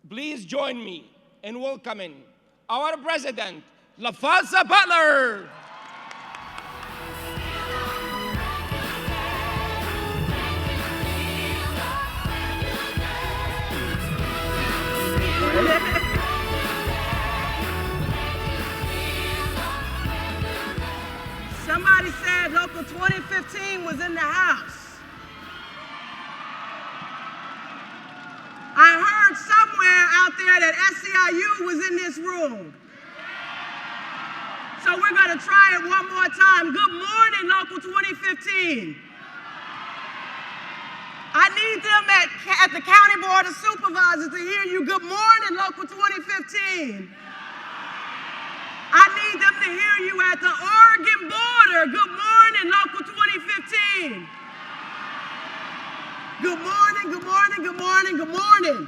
Please join me in welcoming our President, Laphonza Butler. Somebody said Local 2015 was in the house. I heard somewhere out there that SEIU was in this room. So we're going to try it one more time. Good morning, Local 2015. I need them at the County Board of Supervisors to hear you. Good morning, Local 2015. I need them to hear you at the Oregon border. Good morning, Local 2015. Good morning, good morning, good morning, good morning.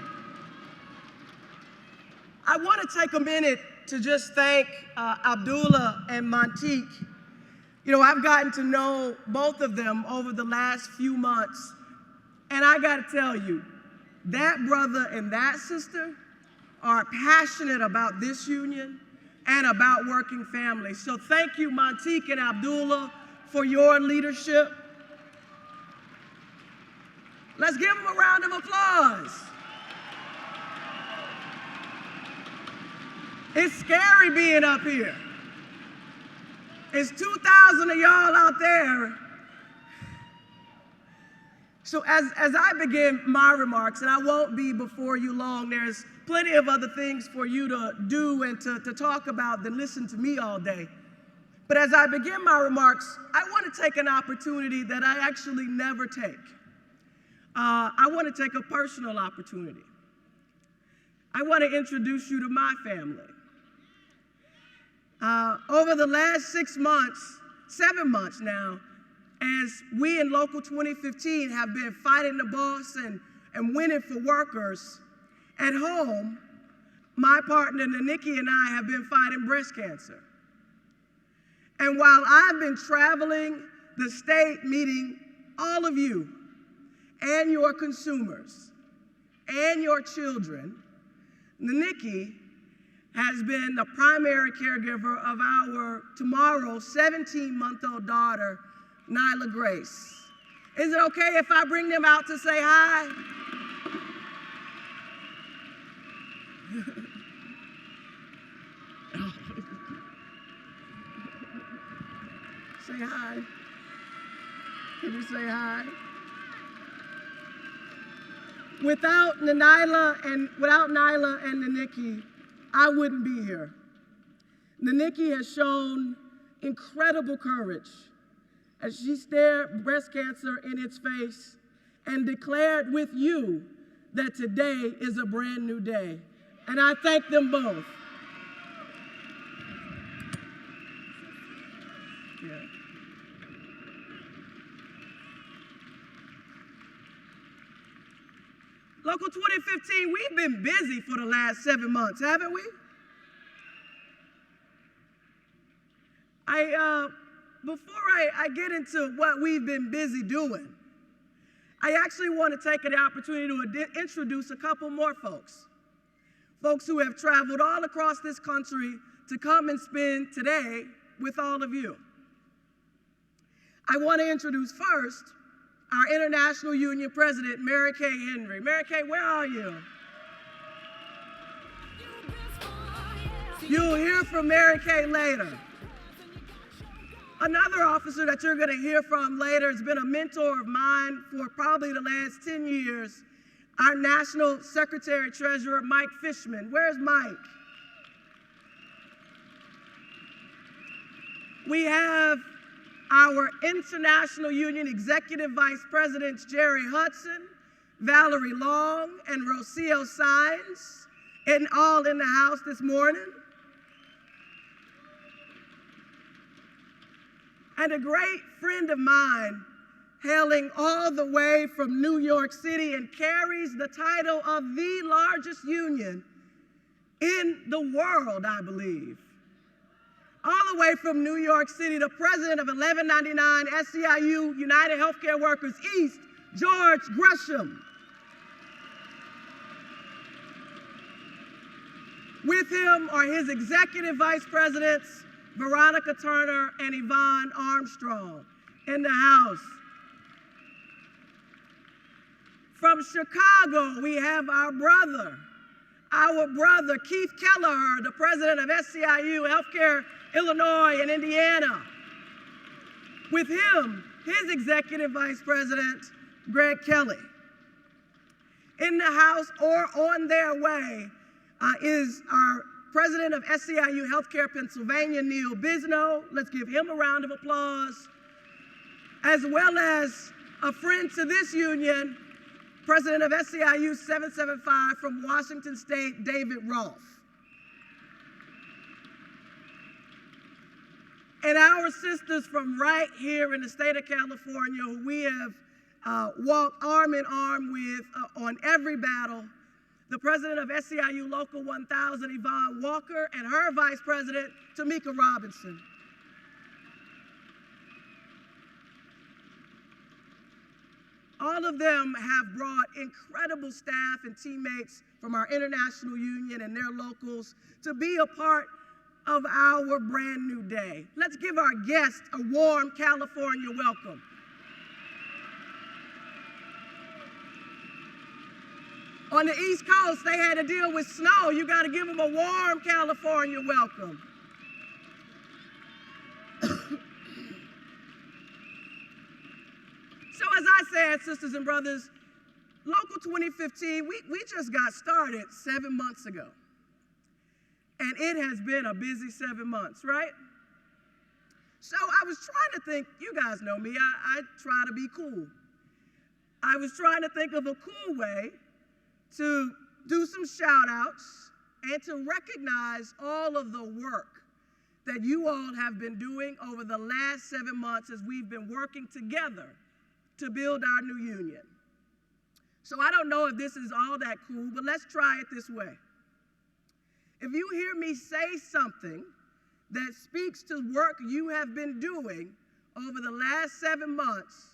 I want to take a minute to just thank Abdullah and Montique. You know, I've gotten to know both of them over the last few months, and I got to tell you, that brother and that sister are passionate about this union and about working families. So thank you, Montique and Abdullah, for your leadership. Let's give them a round of applause. It's scary being up here. It's 2,000 of y'all out there. So as I begin my remarks, and I won't be before you long, there's plenty of other things for you to do and to talk about than listen to me all day. But as I begin my remarks, I want to take an opportunity that I actually never take. I want to take a personal opportunity. I want to introduce you to my family. Over the last 7 months now, as we in Local 2015 have been fighting the boss and winning for workers, at home, my partner Nikki and I have been fighting breast cancer. And while I've been traveling the state meeting all of you and your consumers and your children, Nikki has been the primary caregiver of our tomorrow 17-month-old daughter, Nyla Grace. Is it okay if I bring them out to say hi? Say hi. Can you say hi? Without Nyla and Nikki, I wouldn't be here. Nikki has shown incredible courage as she stared breast cancer in its face and declared with you that today is a brand new day. And I thank them both. Yeah. Local 2015, we've been busy for the last 7 months, haven't we? Before I get into what we've been busy doing, I actually want to take the opportunity to introduce a couple more folks who have traveled all across this country to come and spend today with all of you. I want to introduce first our International Union President, Mary Kay Henry. Mary Kay, where are you? You'll hear from Mary Kay later. Another officer that you're going to hear from later has been a mentor of mine for probably the last 10 years, our National Secretary Treasurer, Mike Fishman. Where's Mike? We have our International Union Executive Vice Presidents, Jerry Hudson, Valerie Long, and Rocio Sines, all in the house this morning. And a great friend of mine, hailing all the way from New York City and carries the title of the largest union in the world, I believe. All the way from New York City, the president of 1199 SEIU, United Healthcare Workers East, George Gresham. With him are his executive vice presidents, Veronica Turner and Yvonne Armstrong, in the House. From Chicago, we have our brother, Keith Kelleher, the president of SEIU, Healthcare Illinois and Indiana. With him, his executive vice president, Greg Kelly. In the House or on their way is our president of SEIU Healthcare Pennsylvania, Neil Bisno. Let's give him a round of applause. As well as a friend to this union, president of SEIU 775 from Washington State, David Rolfe. And our sisters from right here in the state of California, who we have walked arm in arm with on every battle, the president of SEIU Local 1000, Yvonne Walker, and her vice president, Tamika Robinson. All of them have brought incredible staff and teammates from our international union and their locals to be a part of our brand new day. Let's give our guests a warm California welcome. On the East Coast, they had to deal with snow. You got to give them a warm California welcome. So as I said, sisters and brothers, Local 2015, we just got started 7 months ago. And it has been a busy 7 months, right? So I was trying to think, you guys know me, I try to be cool. I was trying to think of a cool way to do some shout outs and to recognize all of the work that you all have been doing over the last 7 months as we've been working together to build our new union. So I don't know if this is all that cool, but let's try it this way. If you hear me say something that speaks to work you have been doing over the last 7 months,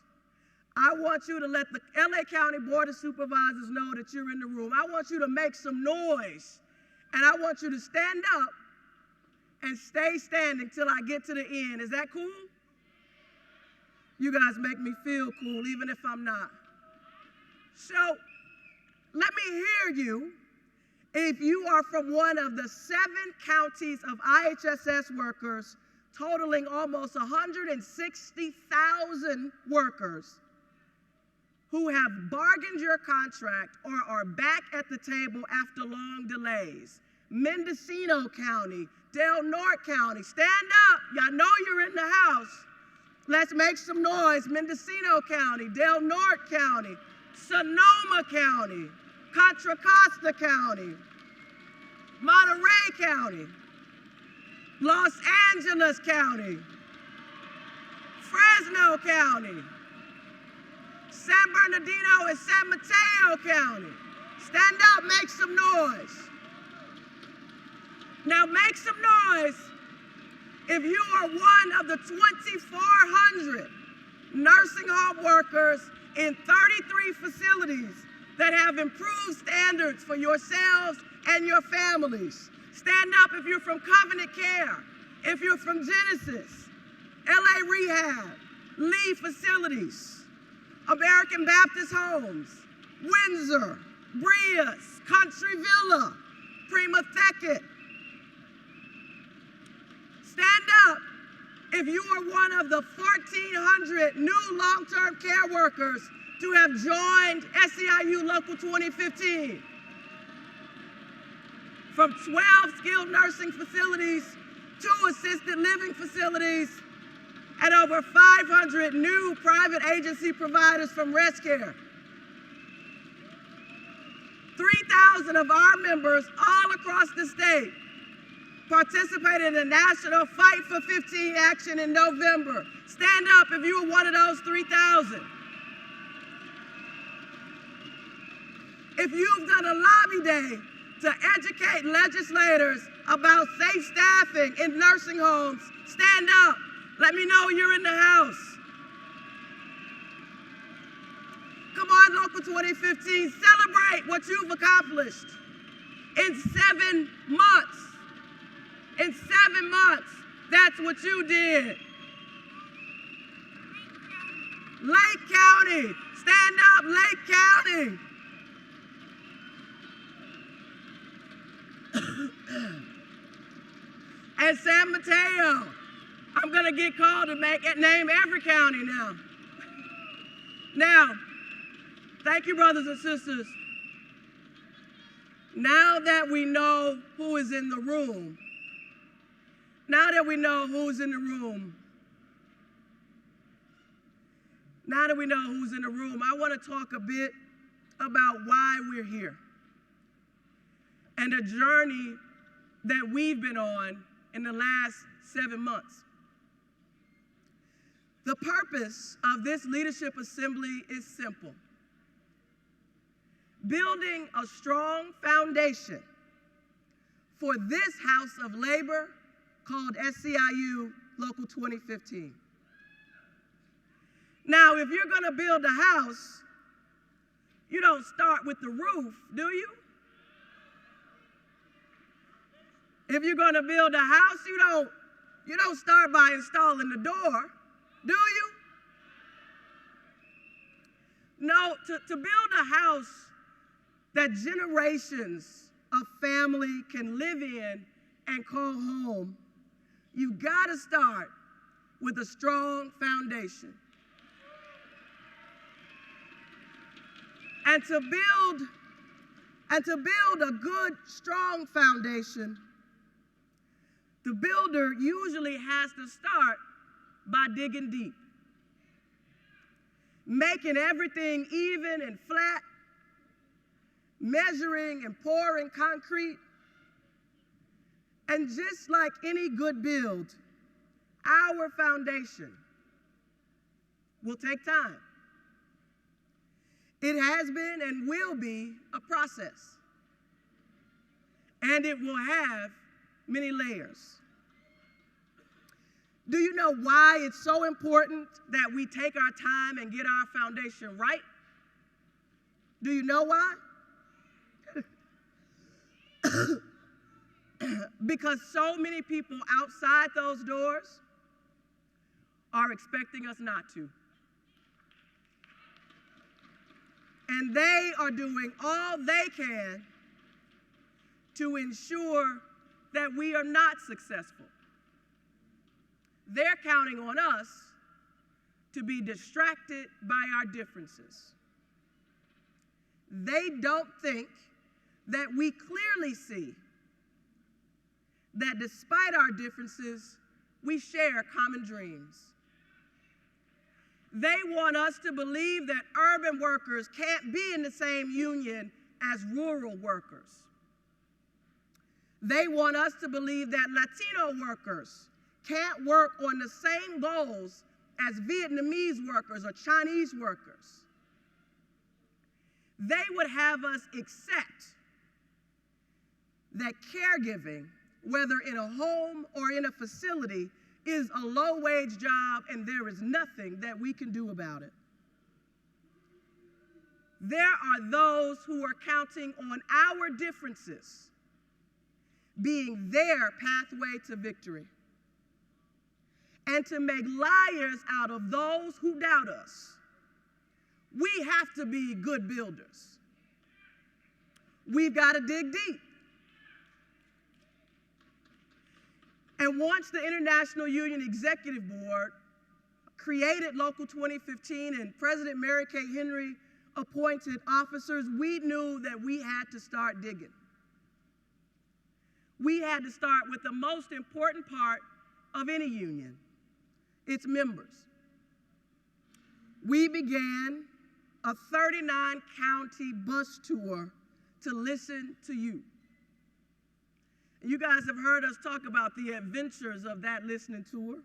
I want you to let the LA County Board of Supervisors know that you're in the room. I want you to make some noise, and I want you to stand up and stay standing till I get to the end. Is that cool? You guys make me feel cool, even if I'm not. So let me hear you if you are from one of the 7 counties of IHSS workers, totaling almost 160,000 workers, who have bargained your contract or are back at the table after long delays. Mendocino County, Del Norte County, stand up. Y'all know you're in the house. Let's make some noise. Mendocino County, Del Norte County, Sonoma County, Contra Costa County, Monterey County, Los Angeles County, Fresno County, San Bernardino and San Mateo County. Stand up, make some noise. Now make some noise if you are one of the 2,400 nursing home workers in 33 facilities that have improved standards for yourselves and your families. Stand up if you're from Covenant Care, if you're from Genesis, LA Rehab, Lee Facilities, American Baptist Homes, Windsor, Brias, Country Villa, Prima Thicket. Stand up if you are one of the 1,400 new long-term care workers to have joined SEIU Local 2015. From 12 skilled nursing facilities, 2 assisted living facilities, and over 500 new private agency providers from ResCare. 3,000 of our members all across the state participated in the National Fight for 15 action in November. Stand up if you were one of those 3,000. If you've done a lobby day to educate legislators about safe staffing in nursing homes, stand up. Let me know you're in the house. Come on, Local 2015, celebrate what you've accomplished. In 7 months. In 7 months, that's what you did. Lake County, stand up, Lake County. And San Mateo, I'm gonna get called to name every county now. Now, thank you, brothers and sisters. Now that we know who is in the room, I want to talk a bit about why we're here and a journey that we've been on in the last 7 months. The purpose of this leadership assembly is simple: building a strong foundation for this House of Labor called SEIU Local 2015. Now, if you're gonna build a house, you don't start with the roof, do you? If you're gonna build a house, you don't start by installing the door, do you? No, to build a house that generations of family can live in and call home, you gotta start with a strong foundation. And to build a good, strong foundation, the builder usually has to start by digging deep, making everything even and flat, measuring and pouring concrete. And just like any good build, our foundation will take time. It has been and will be a process, and it will have many layers. Do you know why it's so important that we take our time and get our foundation right? Do you know why? Because so many people outside those doors are expecting us not to. And they are doing all they can to ensure that we are not successful. They're counting on us to be distracted by our differences. They don't think that we clearly see that despite our differences, we share common dreams. They want us to believe that urban workers can't be in the same union as rural workers. They want us to believe that Latino workers can't work on the same goals as Vietnamese workers or Chinese workers. They would have us accept that caregiving, whether in a home or in a facility, is a low-wage job and there is nothing that we can do about it. There are those who are counting on our differences being their pathway to victory, and to make liars out of those who doubt us. We have to be good builders. We've got to dig deep. And once the International Union Executive Board created Local 2015 and President Mary Kay Henry appointed officers, we knew that we had to start digging. We had to start with the most important part of any union, its members. We began a 39-county bus tour to listen to you. You guys have heard us talk about the adventures of that listening tour,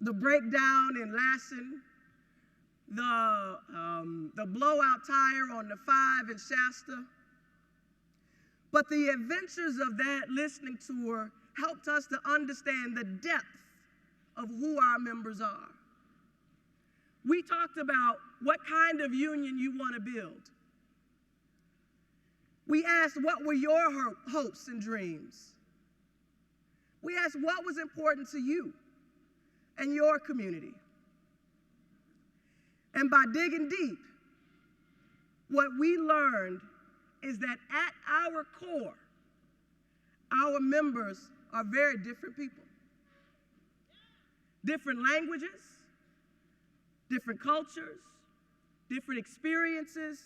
the breakdown in Lassen, the blowout tire on the 5 in Shasta. But the adventures of that listening tour helped us to understand the depth of who our members are. We talked about what kind of union you want to build. We asked, what were your hopes and dreams? We asked, what was important to you and your community? And by digging deep, what we learned is that at our core, our members are very different people. Different languages, different cultures, different experiences,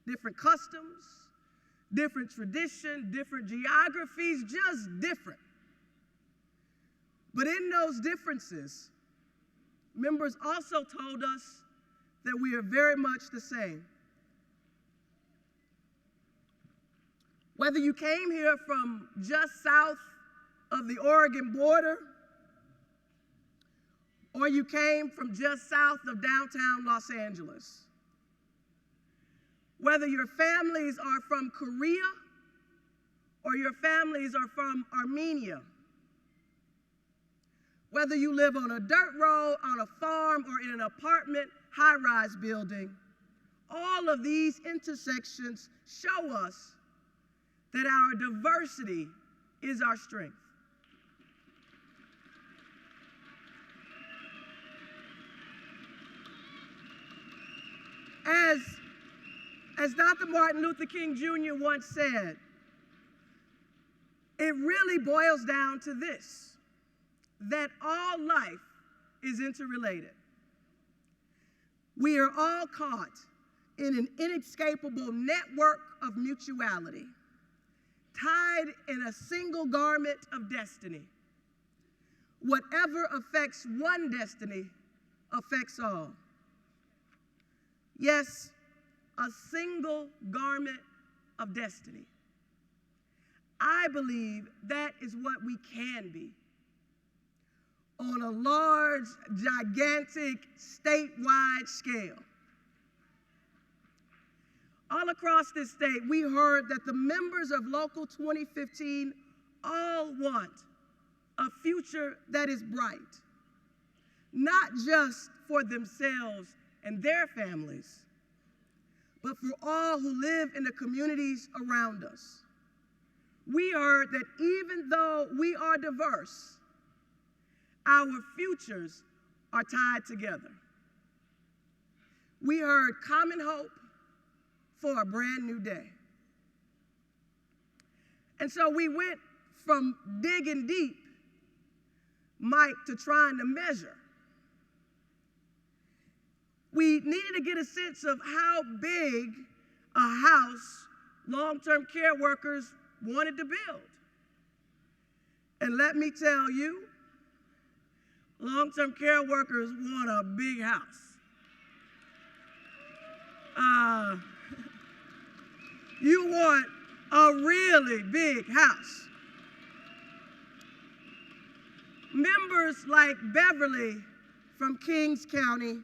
different customs, different tradition, different geographies, just different. But in those differences, members also told us that we are very much the same. Whether you came here from just south of the Oregon border, or you came from just south of downtown Los Angeles, whether your families are from Korea or your families are from Armenia, whether you live on a dirt road, on a farm, or in an apartment high-rise building, all of these intersections show us that our diversity is our strength. As Dr. Martin Luther King Jr. once said, it really boils down to this, that all life is interrelated. We are all caught in an inescapable network of mutuality, tied in a single garment of destiny. Whatever affects one destiny affects all. Yes, a single garment of destiny. I believe that is what we can be. On a large, gigantic, statewide scale. All across this state, we heard that the members of Local 2015 all want a future that is bright, not just for themselves and their families, but for all who live in the communities around us. We heard that even though we are diverse, our futures are tied together. We heard common hope for a brand new day. And so we went from digging deep, Mike, to trying to measure. We needed to get a sense of how big a house long-term care workers wanted to build. And let me tell you, long-term care workers want a big house. You want a really big house. Members like Beverly from Kings County,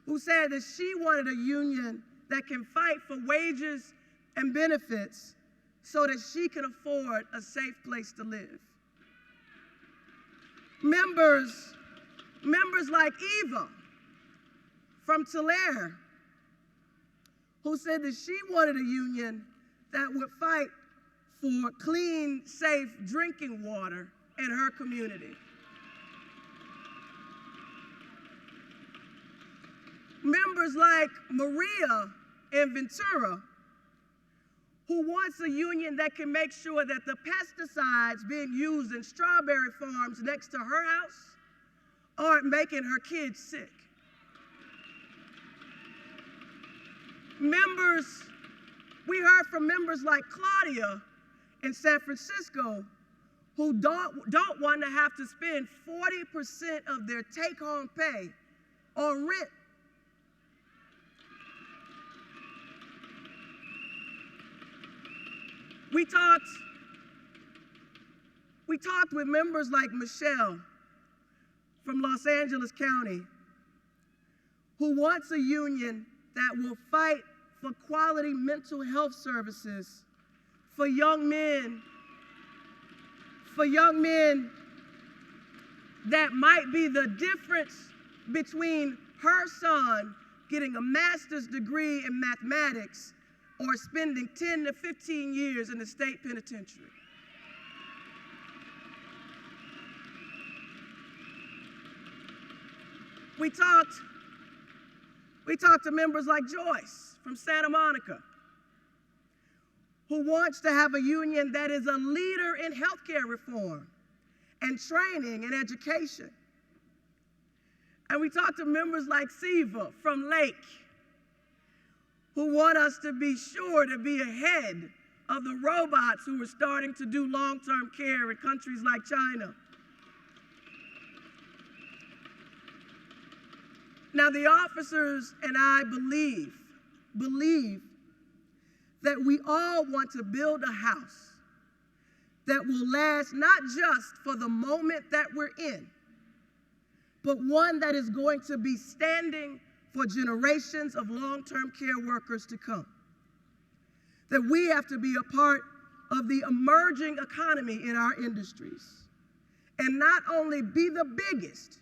who said that she wanted a union that can fight for wages and benefits so that she can afford a safe place to live. Members like Eva from Tulare, who said that she wanted a union that would fight for clean, safe drinking water in her community. Members like Maria in Ventura, who wants a union that can make sure that the pesticides being used in strawberry farms next to her house aren't making her kids sick. We heard from members like Claudia in San Francisco, who don't want to have to spend 40% of their take-home pay on rent. We talked with members like Michelle from Los Angeles County, who wants a union that will fight for quality mental health services for young men that might be the difference between her son getting a master's degree in mathematics or spending 10 to 15 years in the state penitentiary. We talked to members like Joyce from Santa Monica, who wants to have a union that is a leader in healthcare reform and training and education. And we talked to members like Siva from Lake, who want us to be sure to be ahead of the robots who are starting to do long-term care in countries like China. Now, the officers and I believe that we all want to build a house that will last not just for the moment that we're in, but one that is going to be standing for generations of long-term care workers to come. That we have to be a part of the emerging economy in our industries, and not only be the biggest,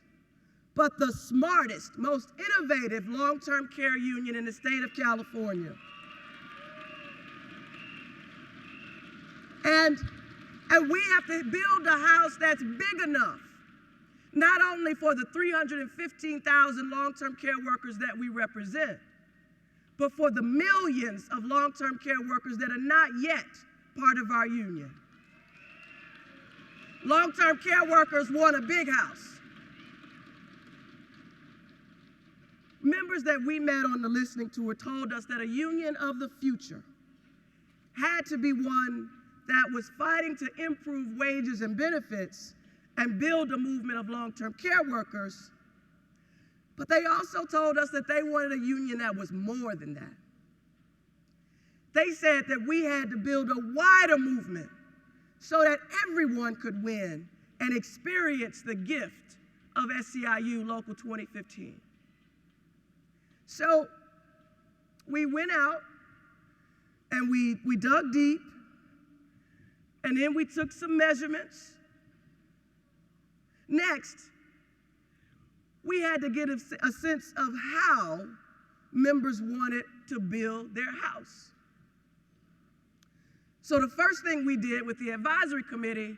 but the smartest, most innovative long-term care union in the state of California. And we have to build a house that's big enough, not only for the 315,000 long-term care workers that we represent, but for the millions of long-term care workers that are not yet part of our union. Long-term care workers want a big house. Members that we met on the listening tour told us that a union of the future had to be one that was fighting to improve wages and benefits and build a movement of long-term care workers. But they also told us that they wanted a union that was more than that. They said that we had to build a wider movement so that everyone could win and experience the gift of SEIU Local 2015. So we went out and we dug deep, and then we took some measurements. Next, we had to get a sense of how members wanted to build their house. So the first thing we did with the advisory committee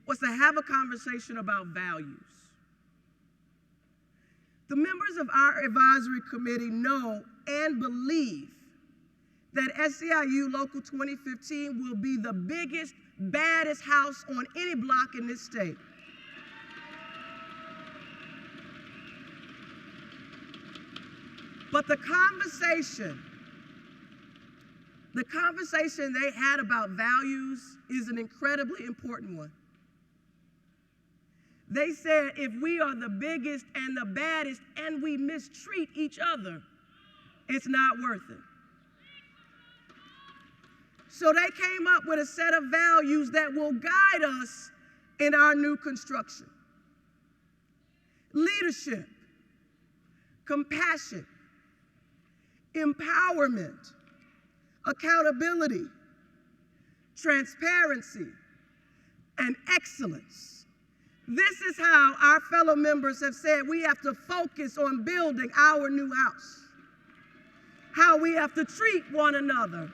was to have a conversation about values. The members of our advisory committee know and believe that SEIU Local 2015 will be the biggest, baddest house on any block in this state. But the conversation they had about values is an incredibly important one. They said if we are the biggest and the baddest and we mistreat each other, it's not worth it. So they came up with a set of values that will guide us in our new construction. Leadership, compassion, empowerment, accountability, transparency, and excellence. This is how our fellow members have said we have to focus on building our new house, how we have to treat one another,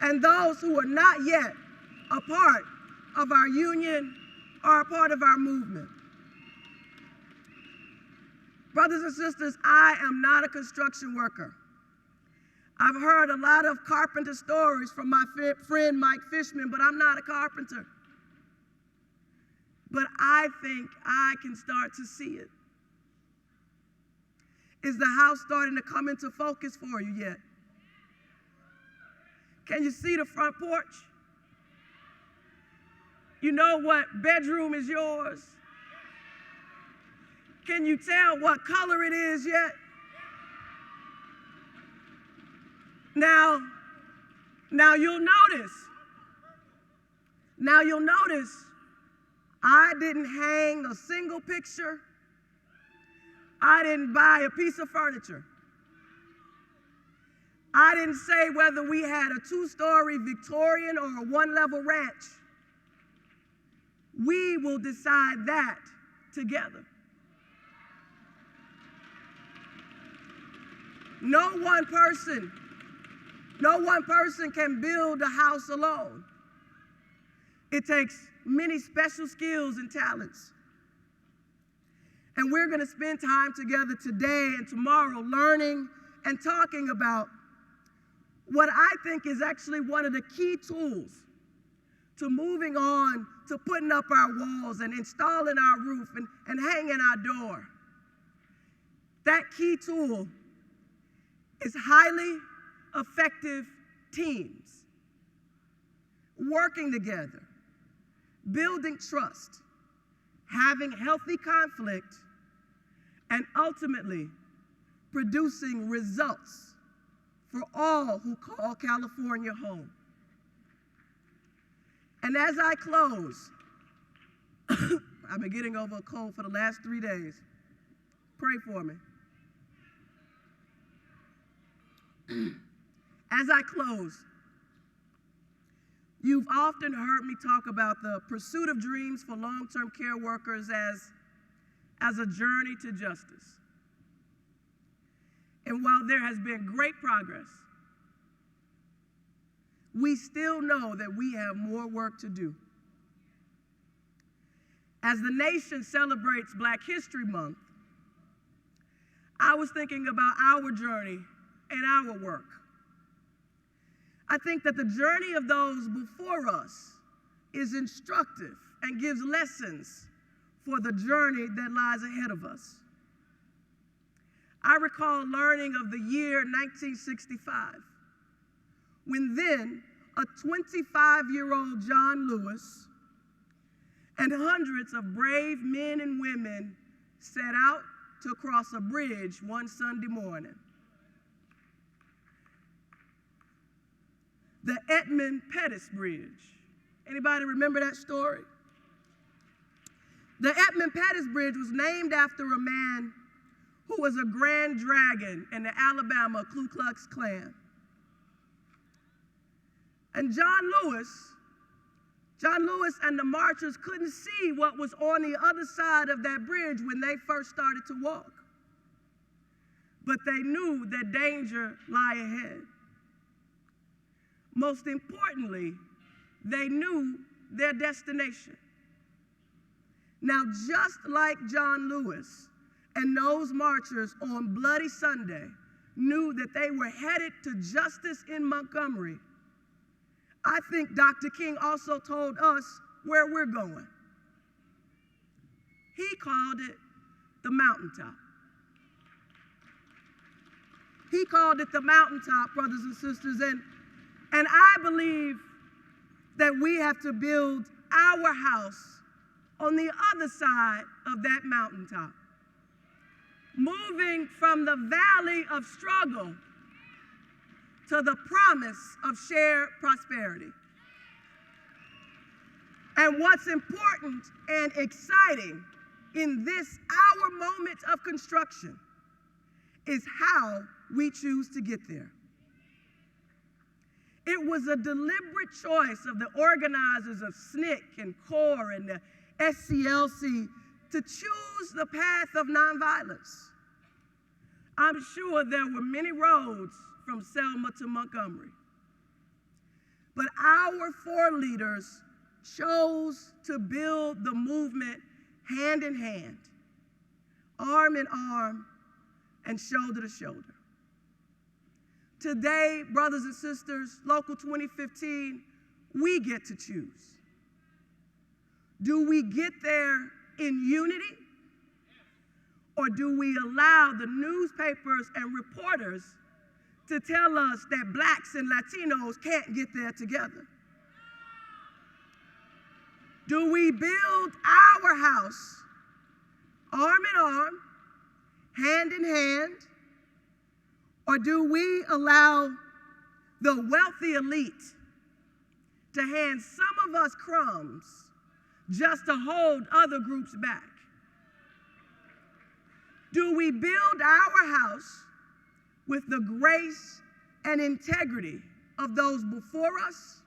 and those who are not yet a part of our union are a part of our movement. Brothers and sisters, I am not a construction worker. I've heard a lot of carpenter stories from my friend Mike Fishman, but I'm not a carpenter. But I think I can start to see it. Is the house starting to come into focus for you yet? Can you see the front porch? You know what bedroom is yours? Can you tell what color it is yet? Now you'll notice, I didn't hang a single picture. I didn't buy a piece of furniture. I didn't say whether we had a 2-story Victorian or a 1-level ranch. We will decide that together. No one person No one person can build a house alone. It takes many special skills and talents. And we're going to spend time together today and tomorrow learning and talking about what I think is actually one of the key tools to moving on to putting up our walls and installing our roof and hanging our door. That key tool is highly effective teams, working together, building trust, having healthy conflict, and ultimately producing results for all who call California home. And as I close, I've been getting over a cold for the last 3 days. Pray for me. As I close, you've often heard me talk about the pursuit of dreams for long-term care workers as a journey to justice. And while there has been great progress, we still know that we have more work to do. As the nation celebrates Black History Month, I was thinking about our journey and our work. I think that the journey of those before us is instructive and gives lessons for the journey that lies ahead of us. I recall learning of the year 1965, when then a 25-year-old John Lewis and hundreds of brave men and women set out to cross a bridge one Sunday morning. The Edmund Pettus Bridge. Anybody remember that story? The Edmund Pettus Bridge was named after a man who was a grand dragon in the Alabama Ku Klux Klan. And John Lewis and the marchers couldn't see what was on the other side of that bridge when they first started to walk. But they knew that danger lay ahead. Most importantly, they knew their destination. Now, just like John Lewis and those marchers on Bloody Sunday knew that they were headed to justice in Montgomery, I think Dr. King also told us where we're going. He called it the mountaintop. He called it the mountaintop, brothers and sisters, and I believe that we have to build our house on the other side of that mountaintop, moving from the valley of struggle to the promise of shared prosperity. And what's important and exciting in this, our moment of construction, is how we choose to get there. It was a deliberate choice of the organizers of SNCC and CORE and the SCLC to choose the path of nonviolence. I'm sure there were many roads from Selma to Montgomery, but our four leaders chose to build the movement hand in hand, arm in arm, and shoulder to shoulder. Today, brothers and sisters, Local 2015, we get to choose. Do we get there in unity? Or do we allow the newspapers and reporters to tell us that Blacks and Latinos can't get there together? Do we build our house arm in arm, hand in hand, or do we allow the wealthy elite to hand some of us crumbs just to hold other groups back? Do we build our house with the grace and integrity of those before us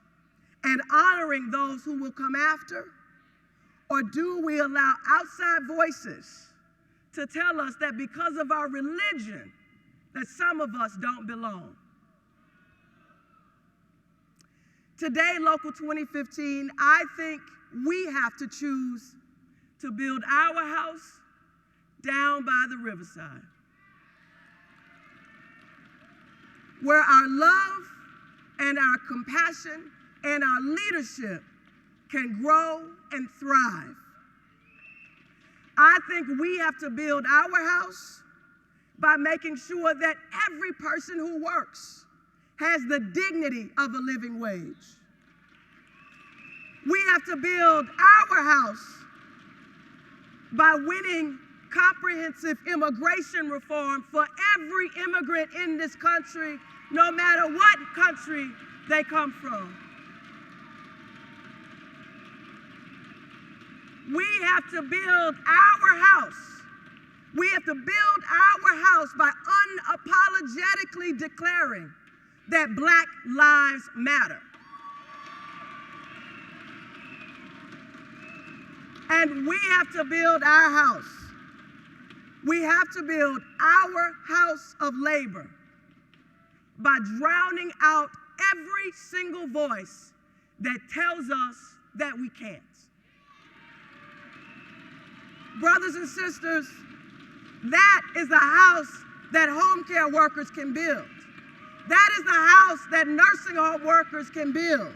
and honoring those who will come after? Or do we allow outside voices to tell us that because of our religion, that some of us don't belong? Today, Local 2015, I think we have to choose to build our house down by the riverside, where our love and our compassion and our leadership can grow and thrive. I think we have to build our house by making sure that every person who works has the dignity of a living wage. We have to build our house by winning comprehensive immigration reform for every immigrant in this country, no matter what country they come from. We have to build our house. We have to build our house by unapologetically declaring that Black lives matter. And we have to build our house. We have to build our house of labor by drowning out every single voice that tells us that we can't. Brothers and sisters, that is the house that home care workers can build. That is the house that nursing home workers can build.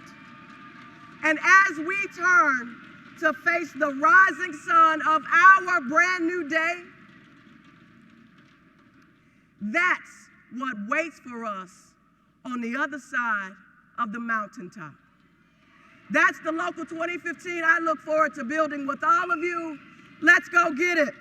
And as we turn to face the rising sun of our brand new day, that's what waits for us on the other side of the mountaintop. That's the Local 2015 I look forward to building with all of you. Let's go get it.